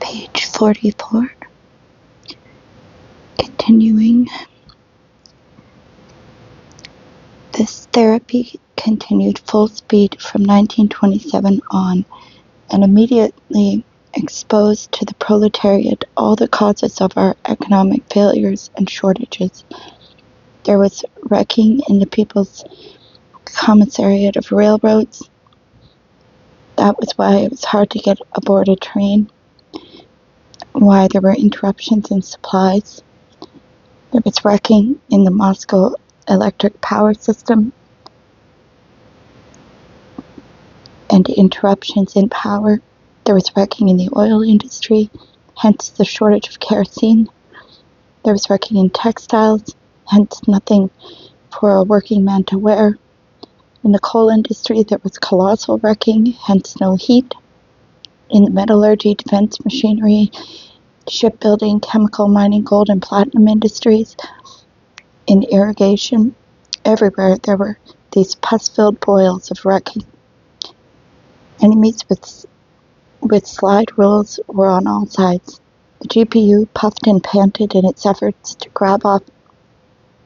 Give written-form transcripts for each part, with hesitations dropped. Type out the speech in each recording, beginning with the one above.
Page 44. Continuing. This therapy continued full speed from 1927 on, and immediately exposed to the proletariat all the causes of our economic failures and shortages. There was wrecking in the People's Commissariat of Railroads. That was why it was hard to get aboard a train, why there were interruptions in supplies. There was wrecking in the Moscow electric power system and interruptions in power. There was wrecking in the oil industry, hence the shortage of kerosene. There was wrecking in textiles, hence nothing for a working man to wear. In the coal industry, there was colossal wrecking, hence no heat. In the metallurgy, defense machinery, shipbuilding, chemical, mining, gold, and platinum industries, in irrigation, everywhere there were these pus-filled boils of wrecking. Enemies with slide rules were on all sides. The GPU puffed and panted in its efforts to grab off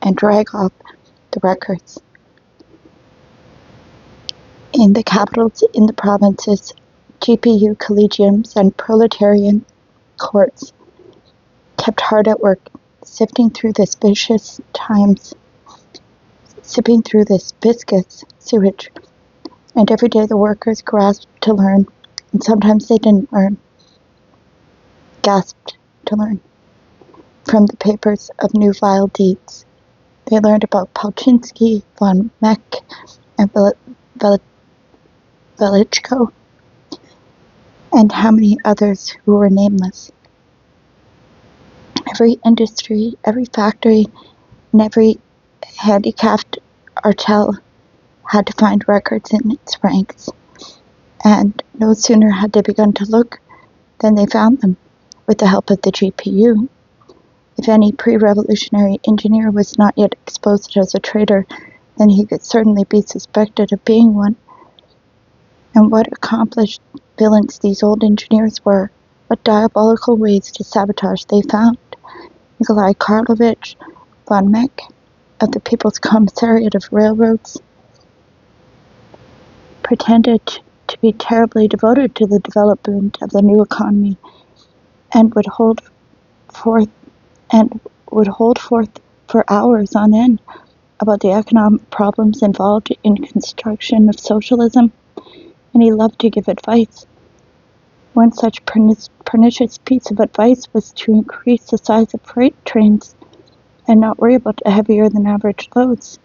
and drag off the records. In the capitals, in the provinces, GPU collegiums and proletarian courts kept hard at work, sifting through this viscous sewage. And every day the workers grasped to learn, and sometimes they didn't learn, gasped to learn, from the papers of new vile deeds. They learned about Palchinsky, von Meck, and Velichko, and how many others who were nameless. Every industry, every factory, and every handicapped artel had to find records in its ranks, and no sooner had they begun to look than they found them, with the help of the GPU. If any pre-revolutionary engineer was not yet exposed as a traitor, then he could certainly be suspected of being one. And what accomplished villains these old engineers were, what diabolical ways to sabotage they found. Nikolai Karlovich von Meck of the People's Commissariat of Railroads pretended to be terribly devoted to the development of the new economy, and would hold forth for hours on end about the economic problems involved in construction of socialism, and he loved to give advice. One such pernicious piece of advice was to increase the size of freight trains and not worry about the heavier than average loads.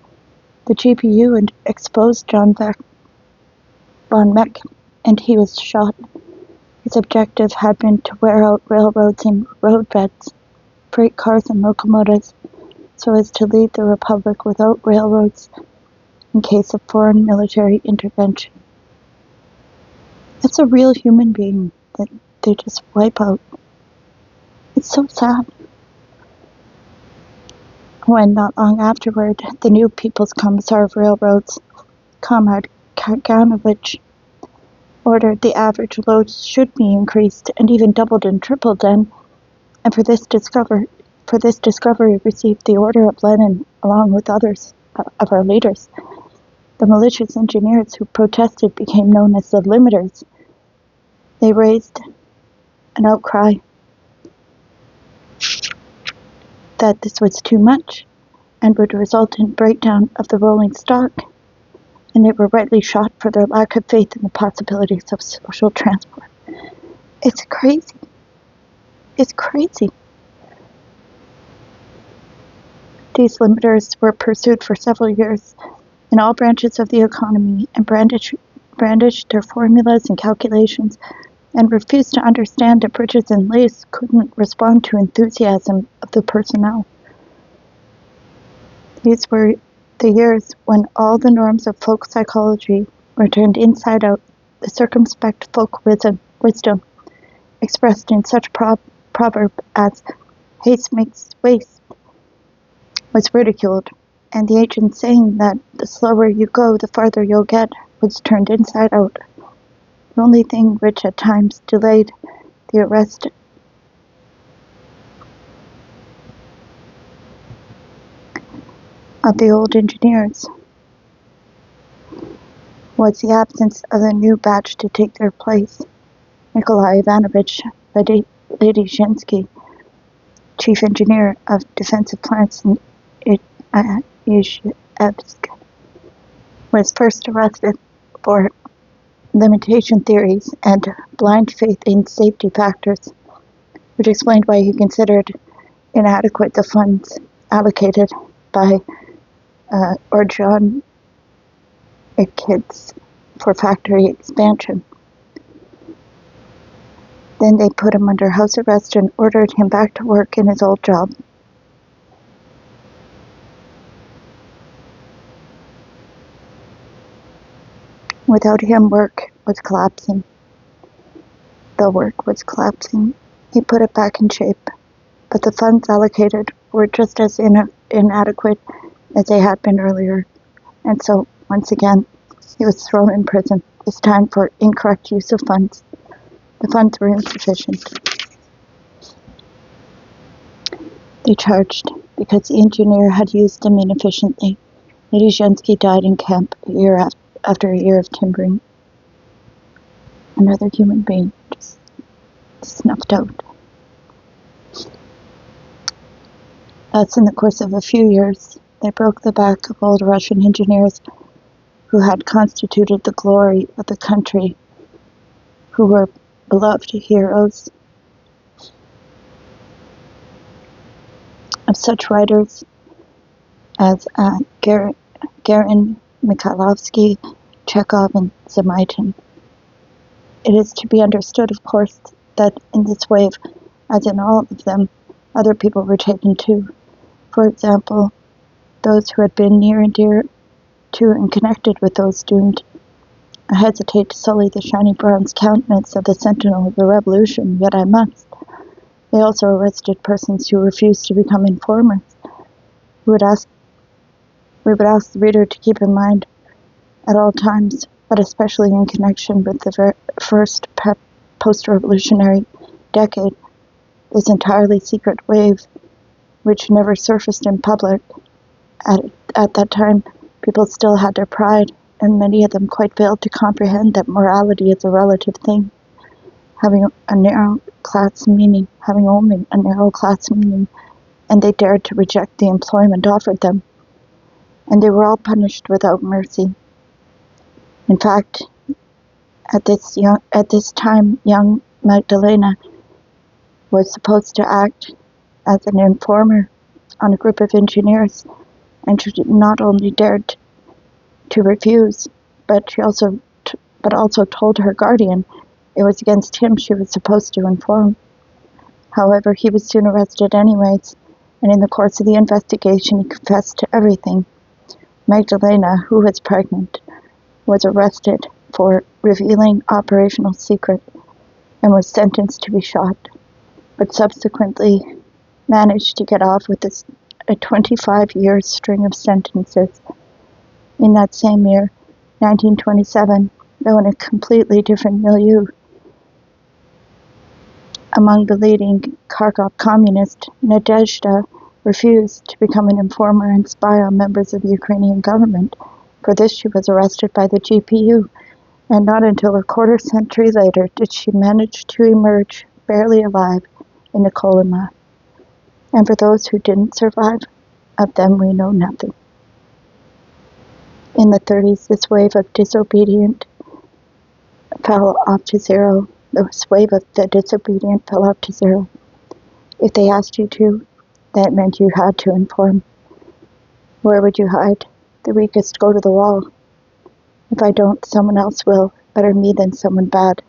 The GPU had exposed John von Meck, and he was shot. His objective had been to wear out railroads and roadbeds, freight cars and locomotives, so as to leave the Republic without railroads in case of foreign military intervention. It's a real human being that they just wipe out. It's so sad. When, not long afterward, the new People's Commissar of Railroads, Comrade Kaganovich, ordered the average loads should be increased and even doubled and tripled, and for this discovery received the Order of Lenin along with others of our leaders. The malicious engineers who protested became known as the limiters. They raised an outcry that this was too much and would result in breakdown of the rolling stock, and they were rightly shot for their lack of faith in the possibilities of social transport. It's crazy. It's crazy. These limiters were pursued for several years in all branches of the economy and brandished their formulas and calculations, and refused to understand that bridges and lace couldn't respond to enthusiasm of the personnel. These were the years when all the norms of folk psychology were turned inside out. The circumspect folk wisdom, expressed in such proverb as haste makes waste, was ridiculed, and the ancient saying that the slower you go, the farther you'll get, was turned inside out. The only thing which at times delayed the arrest of the old engineers was the absence of a new batch to take their place. Nikolai Ivanovich Ledizhinsky, chief engineer of defensive plants in Izhevsk, was first arrested for limitation theories and blind faith in safety factors, which explained why he considered inadequate the funds allocated by Orjonikidze for factory expansion. Then they put him under house arrest and ordered him back to work in his old job. Without him, work was collapsing. The work was collapsing. He put it back in shape, but the funds allocated were just as inadequate as they had been earlier, and so, once again, he was thrown in prison, this time for incorrect use of funds. The funds were insufficient. They charged because the engineer had used them inefficiently. Ledizhinsky died in camp after a year of timbering. Another human being just snuffed out. Thus, in the course of a few years, they broke the back of old Russian engineers who had constituted the glory of the country, who were beloved heroes. Of such writers as Garin, Mikhailovsky, Chekhov, and Zamyatin. It is to be understood, of course, that in this wave, as in all of them, other people were taken too. For example, those who had been near and dear to and connected with those doomed. I hesitate to sully the shiny bronze countenance of the sentinel of the revolution, yet I must. They also arrested persons who refused to become informers. We would ask the reader to keep in mind at all times, but especially in connection with the first post-revolutionary decade, this entirely secret wave, which never surfaced in public. At that time, people still had their pride, and many of them quite failed to comprehend that morality is a relative thing, having only a narrow class meaning, and they dared to reject the employment offered them, and they were all punished without mercy. In fact, at this time, young Magdalena was supposed to act as an informer on a group of engineers, and she not only dared to refuse, but also told her guardian it was against him she was supposed to inform. However, he was soon arrested anyways, and in the course of the investigation he confessed to everything. Magdalena, who was pregnant, was arrested for revealing operational secret and was sentenced to be shot, but subsequently managed to get off with a 25-year string of sentences. In that same year, 1927, though in a completely different milieu, among the leading Kharkov communists, Nadezhda refused to become an informer and spy on members of the Ukrainian government. For this she was arrested by the GPU, and not until a quarter century later did she manage to emerge barely alive in the Kolyma. And for those who didn't survive, of them we know nothing. In the 30s, this wave of disobedient fell off to zero. This wave of the disobedient fell off to zero. If they asked you to, that meant you had to inform. Where would you hide? The weakest go to the wall. If I don't, someone else will. Better me than someone bad.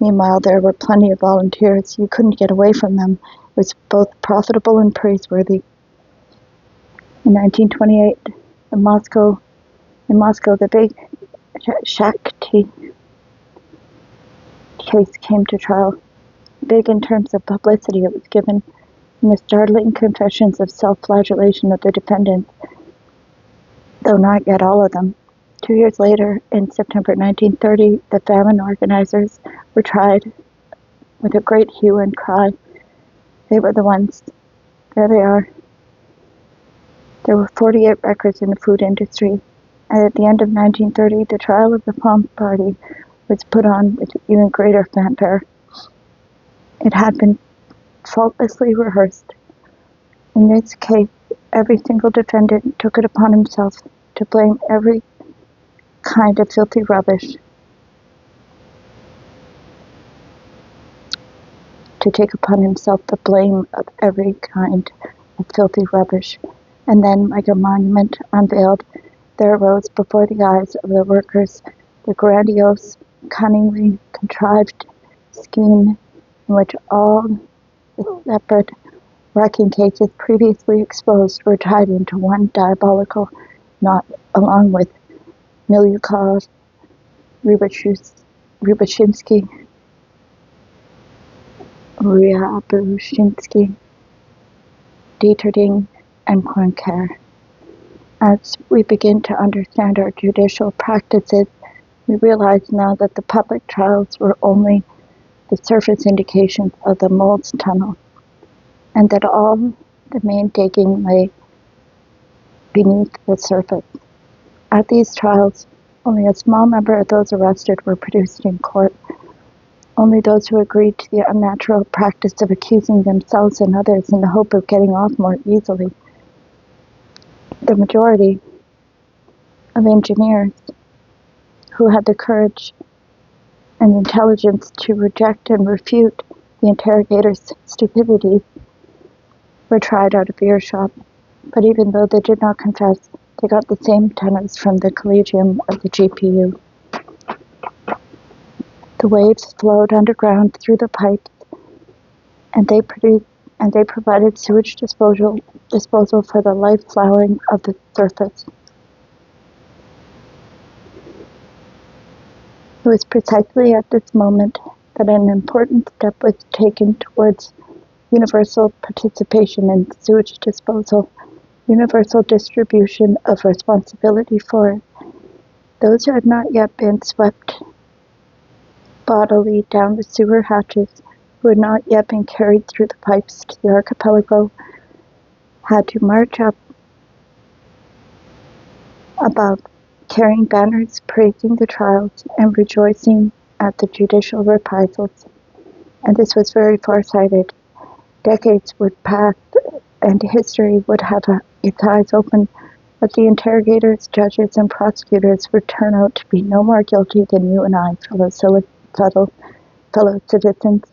Meanwhile, there were plenty of volunteers. You couldn't get away from them. It was both profitable and praiseworthy. In 1928, in Moscow, the big Ch.2 case came to trial. Big in terms of publicity, it was given in the startling confessions of self-flagellation of the defendants, though not yet all of them. 2 years later, in September 1930, the famine organizers were tried with a great hue and cry. They were the ones. There they are. There were 48 records in the food industry, and at the end of 1930, the trial of the Palm Party was put on with even greater fanfare. It had been faultlessly rehearsed. In this case, every single defendant took it upon himself to blame every kind of filthy rubbish, to take upon himself the blame of every kind of filthy rubbish. And then, like a monument unveiled, there arose before the eyes of the workers the grandiose, cunningly contrived scheme in which all the separate wrecking cases previously exposed were tied into one diabolical knot, along with Milyukov, Rubashinsky, Ryabushinsky, Dieterding, and Poincaré. As we begin to understand our judicial practices, we realize now that the public trials were only the surface indications of the mold's tunnel, and that all the main digging lay beneath the surface. At these trials, only a small number of those arrested were produced in court. Only those who agreed to the unnatural practice of accusing themselves and others in the hope of getting off more easily. The majority of engineers who had the courage and intelligence to reject and refute the interrogators' stupidities were tried out of earshot. But even though they did not confess, they got the same tenets from the collegium of the GPU. The waves flowed underground through the pipes, and they provided sewage disposal for the life flowering of the surface. It was precisely at this moment that an important step was taken towards universal participation in sewage disposal, universal distribution of responsibility for it. Those who had not yet been swept bodily down the sewer hatches, who had not yet been carried through the pipes to the archipelago, had to march up above, carrying banners praising the trials and rejoicing at the judicial reprisals. And this was very far-sighted. Decades would pass, and history would have its eyes open, but the interrogators, judges, and prosecutors would turn out to be no more guilty than you and I, fellow citizens.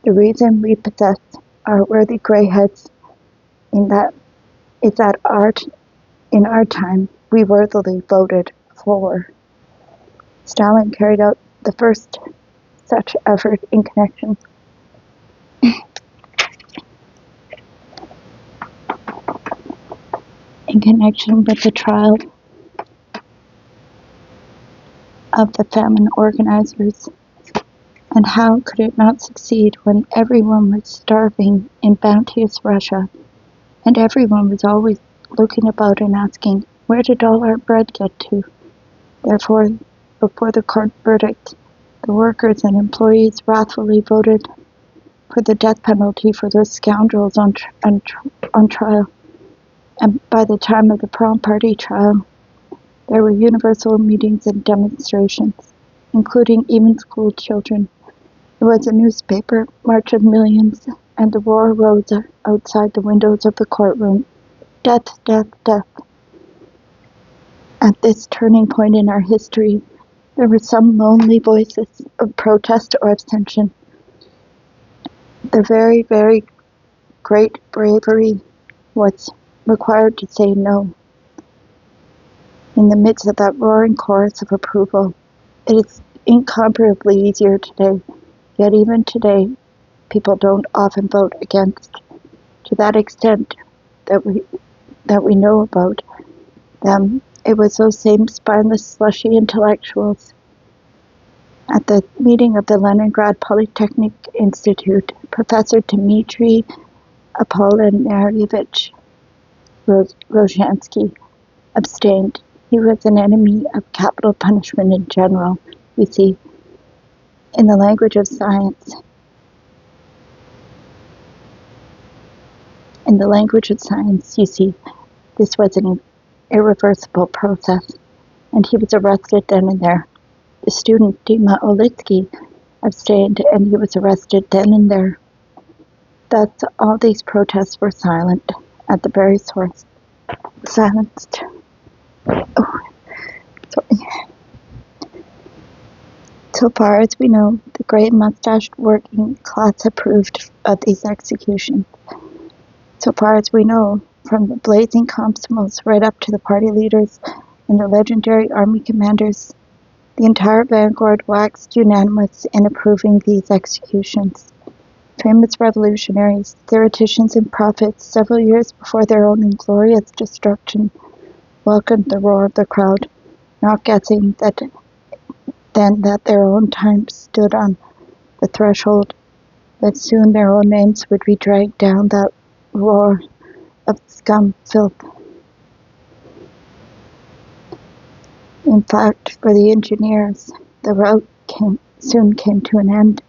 The reason we possess our worthy grey heads is that in our time we worthily voted for. Stalin carried out the first such effort in connection with the trial of the famine organizers. And how could it not succeed when everyone was starving in bounteous Russia, and everyone was always looking about and asking, where did all our bread get to? Therefore, before the court verdict, the workers and employees wrathfully voted for the death penalty for those scoundrels on trial. And by the time of the Palm Party trial, there were universal meetings and demonstrations, including even school children. It was a newspaper march of millions, and the roar rose outside the windows of the courtroom. Death, death, death. At this turning point in our history, there were some lonely voices of protest or abstention. The very, very great bravery was required to say no. In the midst of that roaring chorus of approval, it is incomparably easier today. Yet even today, people don't often vote against. To that extent that we know about them, it was those same spineless, slushy intellectuals at the meeting of the Leningrad Polytechnic Institute. Professor Dmitry Apollinaryevich Rozhansky abstained. He was an enemy of capital punishment in general. You see, in the language of science, you see, This was an irreversible process, and he was arrested then and there. The student Dima Olitsky abstained, and he was arrested then and there. Thus, all these protests were silent at the very source. Silenced. Oh, sorry. So far as we know, the grey-mustached working class approved of these executions. So far as we know, from the blazing constables right up to the party leaders and the legendary army commanders, the entire vanguard waxed unanimous in approving these executions. Famous revolutionaries, theoreticians, and prophets, several years before their own inglorious destruction, welcomed the roar of the crowd, not guessing that their own time stood on the threshold, that soon their own names would be dragged down that roar of scum filth. In fact, for the engineers, the rout soon came to an end.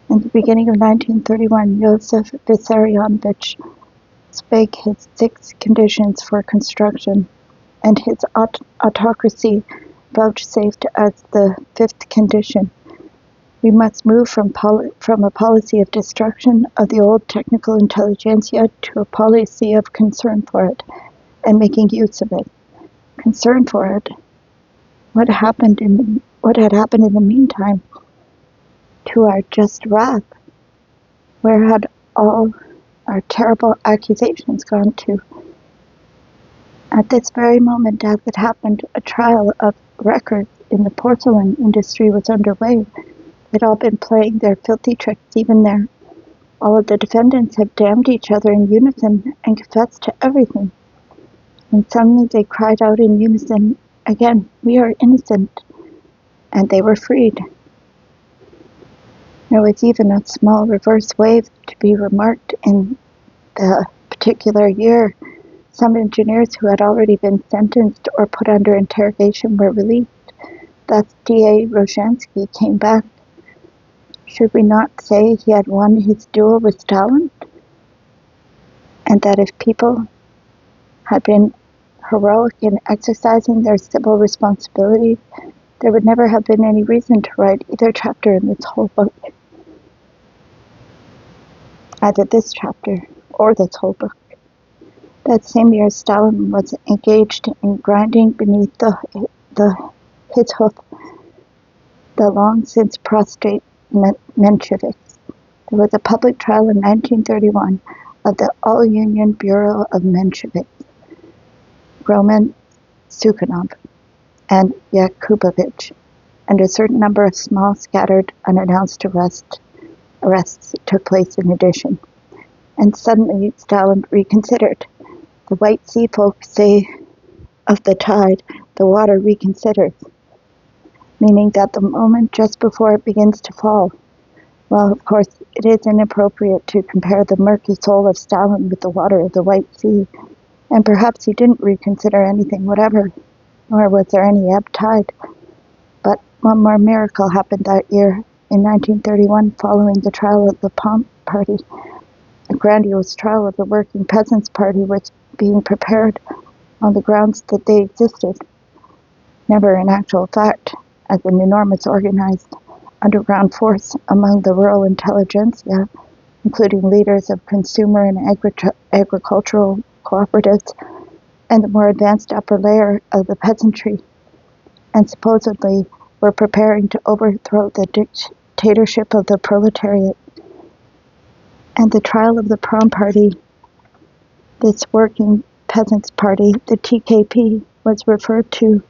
In the beginning of 1931, Josef Vissarionovich spake his 6 conditions for construction, and his autocracy vouchsafed as the 5th condition. We must move from a policy of destruction of the old technical intelligentsia to a policy of concern for it and making use of it. Concern for it. What had happened in the meantime? To our just wrath. Where had all our terrible accusations gone to? At this very moment, as it happened, a trial of records in the porcelain industry was underway. They'd all been playing their filthy tricks even there. All of the defendants had damned each other in unison and confessed to everything. And suddenly they cried out in unison, again, "We are innocent," and they were freed. There was even a small reverse wave to be remarked in the particular year. Some engineers who had already been sentenced or put under interrogation were released. Thus D.A. Rozhansky came back. Should we not say he had won his duel with Stalin? And that if people had been heroic in exercising their civil responsibilities, there would never have been any reason to write either chapter in this whole book. Either this chapter or this whole book. That same year, Stalin was engaged in grinding beneath his hoof the long since prostrate Mensheviks. There was a public trial in 1931 of the All-Union Bureau of Mensheviks, Roman Sukhanov and Yakubovich, and a certain number of small, scattered, unannounced arrests took place in addition. And suddenly Stalin reconsidered. The White Sea folk say of the tide, the water reconsiders, meaning that the moment just before it begins to fall. Well, of course, it is inappropriate to compare the murky soul of Stalin with the water of the White Sea, and perhaps he didn't reconsider anything whatever, nor was there any ebb tide. But one more miracle happened that year, in 1931, following the trial of the Pomp Party. A grandiose trial of the Working Peasants' Party was being prepared on the grounds that they existed, never in actual fact, as an enormous organized underground force among the rural intelligentsia, including leaders of consumer and agricultural cooperatives and the more advanced upper layer of the peasantry, and supposedly were preparing to overthrow the dictatorship of the proletariat. And the trial of the Prom Party, this Working Peasants' Party, the TKP, was referred to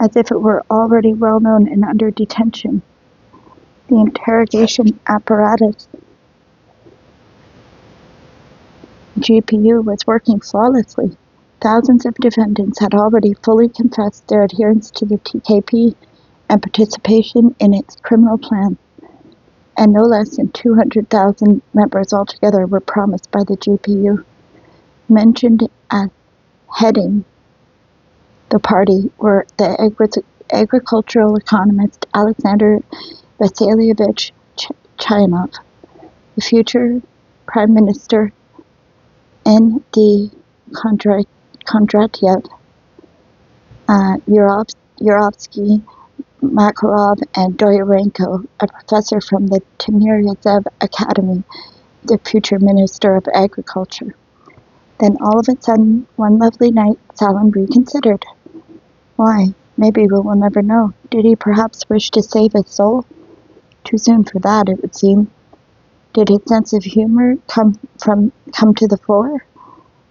as if it were already well known and under detention. The interrogation apparatus, GPU, was working flawlessly. Thousands of defendants had already fully confessed their adherence to the TKP and participation in its criminal plan, and no less than 200,000 members altogether were promised by the GPU. Mentioned as heading the party were the agricultural economist Alexander Vasilyevich Chayanov, the future Prime Minister N.D. Kondratyev, Yurovsky, Makarov, and Doryarenko, a professor from the Timiryazev Academy, the future Minister of Agriculture. Then all of a sudden, one lovely night, Stalin reconsidered. Why? Maybe we will never know. Did he perhaps wish to save his soul? Too soon for that, it would seem. Did his sense of humor come to the fore?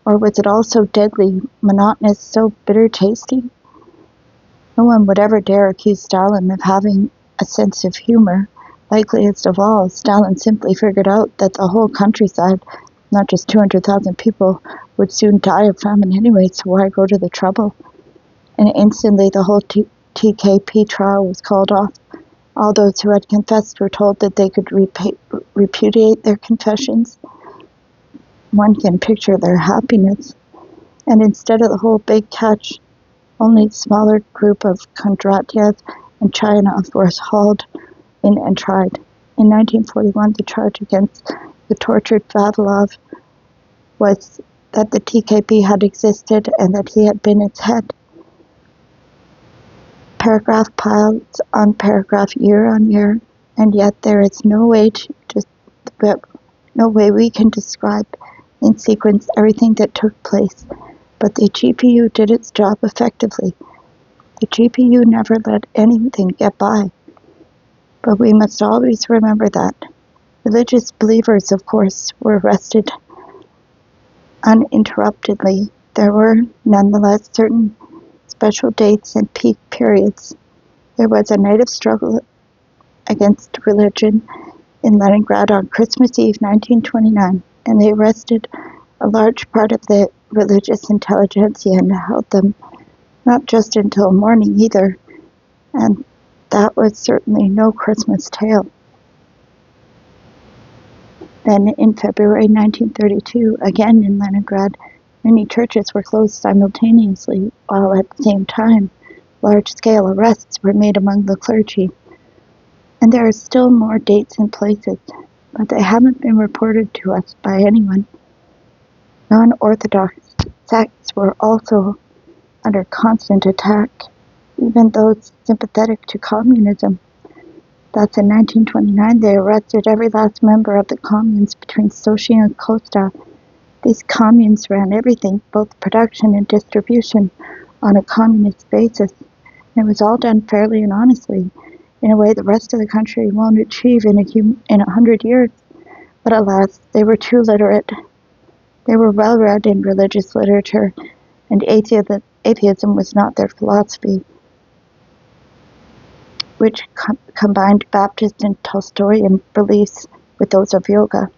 Or was it all so deadly, monotonous, so bitter tasty? No one would ever dare accuse Stalin of having a sense of humor. Likeliest of all, Stalin simply figured out that the whole countryside, not just 200,000 people, would soon die of famine anyway, so why go to the trouble? And instantly the whole TKP trial was called off. All those who had confessed were told that they could repudiate their confessions. One can picture their happiness. And instead of the whole big catch, only a smaller group of Kondratyev and Chayanov were hauled in and tried. In 1941, the charge against the tortured Vavilov was that the TKP had existed and that he had been its head. Paragraph piles on paragraph, year on year, and yet there is no way we can describe in sequence everything that took place. But the GPU did its job effectively. The GPU never let anything get by. But we must always remember that. Religious believers, of course, were arrested uninterruptedly. There were, nonetheless, certain special dates and peak periods. There was a night of struggle against religion in Leningrad on Christmas Eve 1929, and they arrested a large part of the religious intelligentsia and held them not just until morning either, and that was certainly no Christmas tale. Then in February 1932, again in Leningrad, many churches were closed simultaneously, while at the same time, large-scale arrests were made among the clergy. And there are still more dates and places, but they haven't been reported to us by anyone. Non-Orthodox sects were also under constant attack, even those sympathetic to communism. Thus, in 1929, they arrested every last member of the communes between Sochi and Kosta. These communes ran everything, both production and distribution, on a communist basis. And it was all done fairly and honestly, in a way the rest of the country won't achieve in 100 years. But alas, they were too literate. They were well read in religious literature, and atheism was not their philosophy, which combined Baptist and Tolstoyan beliefs with those of yoga.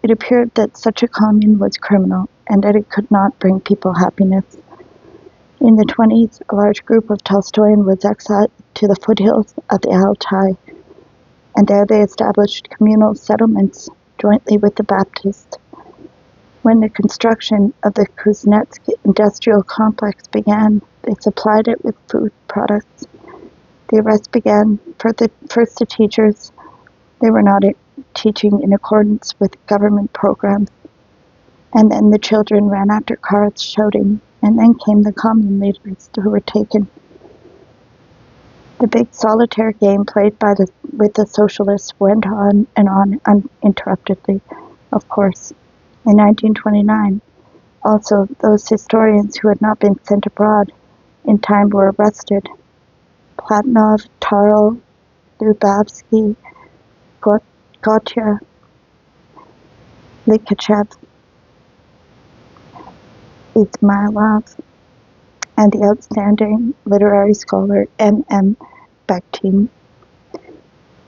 It appeared that such a commune was criminal, and that it could not bring people happiness. In the 1920s, a large group of Tolstoyan was exiled to the foothills of the Altai, and there they established communal settlements jointly with the Baptists. When the construction of the Kuznetsk industrial complex began, they supplied it with food products. The arrest began first the teachers. They were not teaching in accordance with government programs. And then the children ran after cars shouting, and then came the commune leaders who were taken. The big solitaire game played with the socialists went on and on uninterruptedly, of course. In 1929, also those historians who had not been sent abroad in time were arrested. Platonov, Tarl, Lubavsky, Gotya, Likachev, Izmailov, and the outstanding literary scholar M.M. Bakhtin.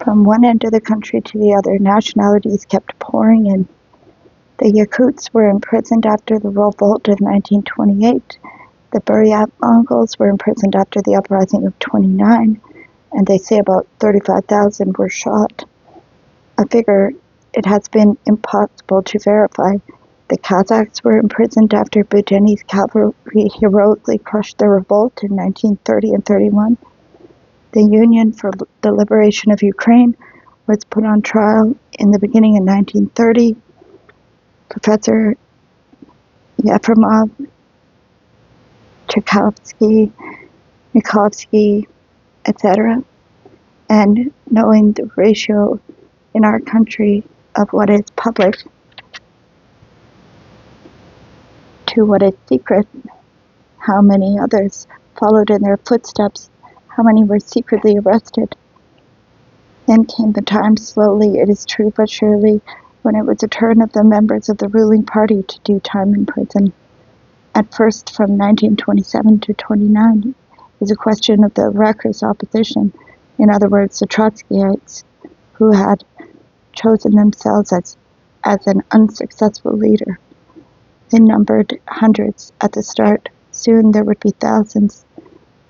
From one end of the country to the other, nationalities kept pouring in. The Yakuts were imprisoned after the revolt of 1928. The Buryat Mongols were imprisoned after the uprising of 29, and they say about 35,000 were shot. A figure it has been impossible to verify. The Kazakhs were imprisoned after Bujeni's cavalry heroically crushed the revolt in 1930 and 31. The Union for the Liberation of Ukraine was put on trial in the beginning of 1930. Professor Yefremov Tchaikovsky, Mikhailovsky, etc., and knowing the ratio in our country of what is public to what is secret, how many others followed in their footsteps, how many were secretly arrested. Then came the time, slowly, it is true, but surely, when it was the turn of the members of the ruling party to do time in prison. At first, from 1927 to 29, is a question of the reckless opposition, in other words, the Trotskyites, who had chosen themselves as an unsuccessful leader. They numbered hundreds at the start. Soon there would be thousands.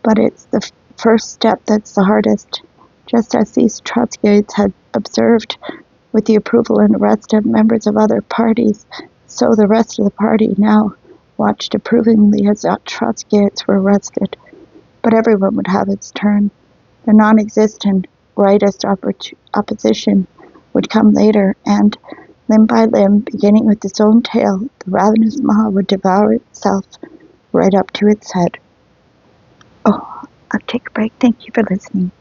But it's the first step that's the hardest. Just as these Trotskyites had observed with the approval and arrest of members of other parties, so the rest of the party now watched approvingly as Trotskyites were arrested. But everyone would have its turn. The non-existent rightist opposition would come later, and limb by limb, beginning with its own tail, the ravenous maw would devour itself right up to its head. Oh, I'll take a break. Thank you for listening.